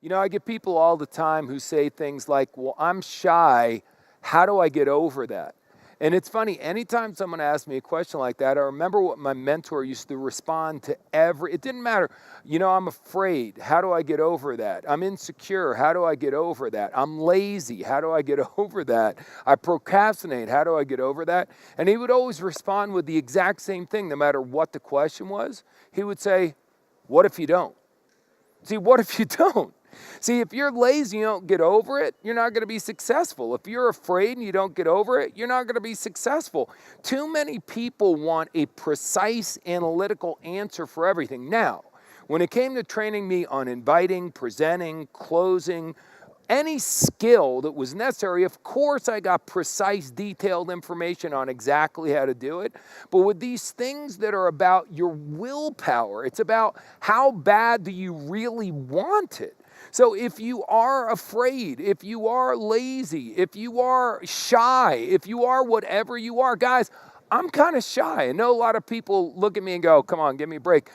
You know, I get people all the time who say things like, well, I'm shy. How do I get over that? And it's funny, anytime someone asks me a question like that, I remember what my mentor used to respond to it didn't matter. You know, I'm afraid. How do I get over that? I'm insecure. How do I get over that? I'm lazy. How do I get over that? I procrastinate. How do I get over that? And he would always respond with the exact same thing, no matter what the question was. He would say, what if you don't? See, what if you don't? See, if you're lazy, you don't get over it, you're not going to be successful. If you're afraid and you don't get over it, you're not going to be successful. Too many people want a precise analytical answer for everything. Now, when it came to training me on inviting, presenting, closing, any skill that was necessary, of course I got precise, detailed information on exactly how to do it. But with these things that are about your willpower, it's about how bad do you really want it. So if you are afraid, if you are lazy, if you are shy, if you are whatever you are, guys, I'm kind of shy. I know a lot of people look at me and go, come on, give me a break.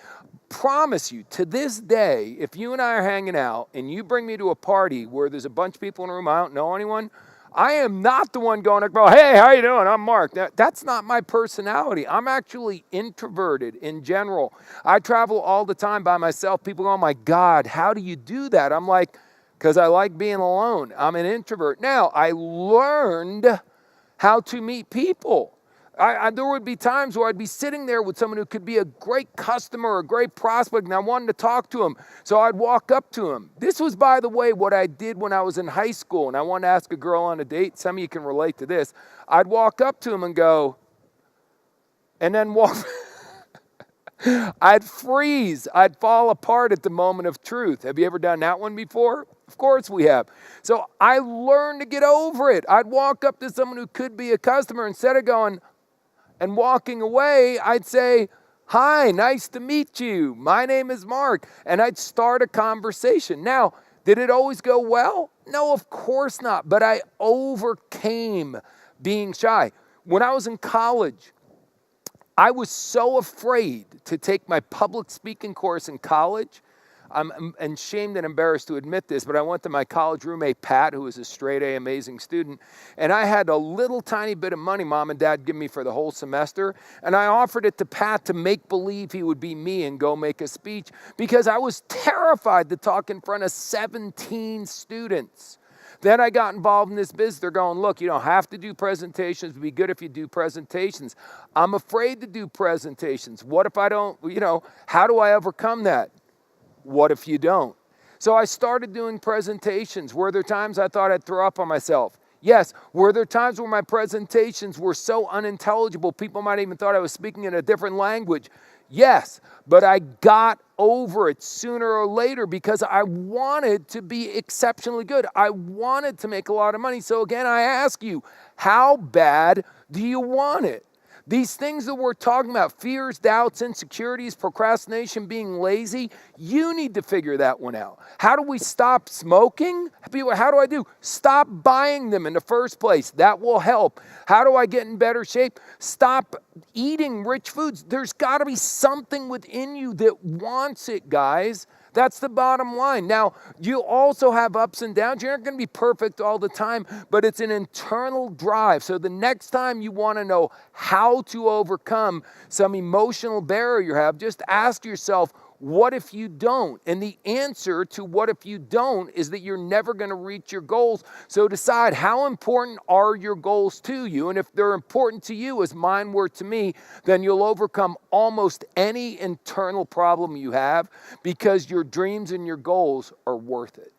Promise you, to this day, if you and I are hanging out and you bring me to a party where there's a bunch of people in the room, I don't know anyone, I am not the one going, hey, how you doing? I'm Mark. That's not my personality. I'm actually introverted in general. I travel all the time by myself. People go, oh my God, how do you do that? I'm like, because I like being alone. I'm an introvert. Now, I learned how to meet people. There would be times where I'd be sitting there with someone who could be a great customer or a great prospect, and I wanted to talk to him. So I'd walk up to him. This was, by the way, what I did when I was in high school, and I wanted to ask a girl on a date. Some of you can relate to this. I'd walk up to him and go, and then walk. I'd freeze. I'd fall apart at the moment of truth. Have you ever done that one before? Of course we have. So I learned to get over it. I'd walk up to someone who could be a customer. Instead of going and walking away, I'd say, hi, nice to meet you. My name is Mark. And I'd start a conversation. Now, did it always go well? No, of course not. But I overcame being shy. When I was in college, I was so afraid to take my public speaking course in college. I'm ashamed and embarrassed to admit this, but I went to my college roommate, Pat, who was a straight A amazing student, and I had a little tiny bit of money Mom and Dad give me for the whole semester, and I offered it to Pat to make believe he would be me and go make a speech because I was terrified to talk in front of 17 students. Then I got involved in this business. They're going, look, you don't have to do presentations. It'd be good if you do presentations. I'm afraid to do presentations. What if I don't, how do I overcome that? What if you don't? So I started doing presentations. Were there times I thought I'd throw up on myself? Yes. Were there times where my presentations were so unintelligible, people might even thought I was speaking in a different language? Yes. But I got over it sooner or later because I wanted to be exceptionally good. I wanted to make a lot of money. So again, I ask you, how bad do you want it? These things that we're talking about, fears, doubts, insecurities, procrastination, being lazy, you need to figure that one out. How do we stop smoking? How do I do? Stop buying them in the first place. That will help. How do I get in better shape? Stop eating rich foods. There's got to be something within you that wants it, guys. That's the bottom line. Now, you also have ups and downs. You're not going to be perfect all the time, but it's an internal drive. So the next time you want to know how to overcome some emotional barrier you have, just ask yourself, what if you don't? And the answer to what if you don't is that you're never going to reach your goals. So decide, how important are your goals to you? And if they're important to you as mine were to me, then you'll overcome almost any internal problem you have because your dreams and your goals are worth it.